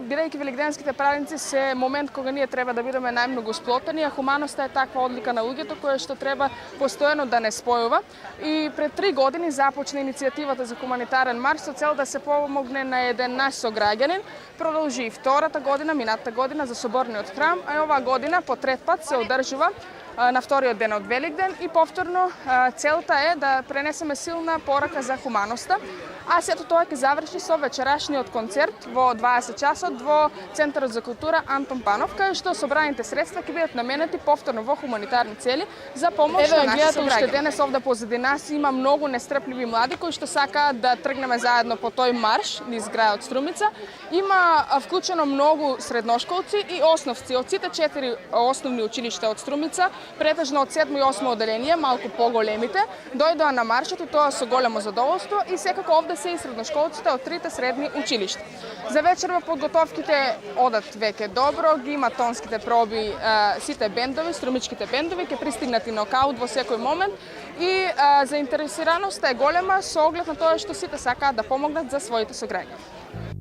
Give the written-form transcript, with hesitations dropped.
Бидејќи великденските празници се момент кога ние треба да бидеме најмногу сплотени, а хуманоста е таква одлика на луѓето која што треба постојано да не спојува. И пред 3 години започна иницијативата за хуманитарен марш со цел да се помогне на еден наш сограѓанин. Продолжи и втората година, минатата година за соборниот храм, а оваа година по трет пат се одржува на вториот ден од Великден и повторно целта е да пренесеме силна порака за хуманоста. А сето тоа ќе заврши со вечерашниот концерт во 20 часот во Центарот за култура Антон Панов, кај што собраните средства ќе бидат наменети повторно во хуманитарни цели за помош на нашите сограѓани. Денес овде позади нас има многу нестрпливи млади кои што сакаат да тргнеме заедно по тој марш низ градот Струмица. Има вклучено многу средношколци и основци од сите 4 основни училишта од Струмица, претежно од 7 и 8 оделение, малку поголемите, дојдоа на маршот и тоа со големо задоволство и секако овде се и средношколците од трите средни училишта. За вечерва подготовките одат веќе добро, ги има тонските проби, сите бендови, струмичките бендови ќе пристигнат и нокаут во секој момент и заинтересираноста е голема со оглед на тоа што сите сакаат да помогнат за своите сограѓани.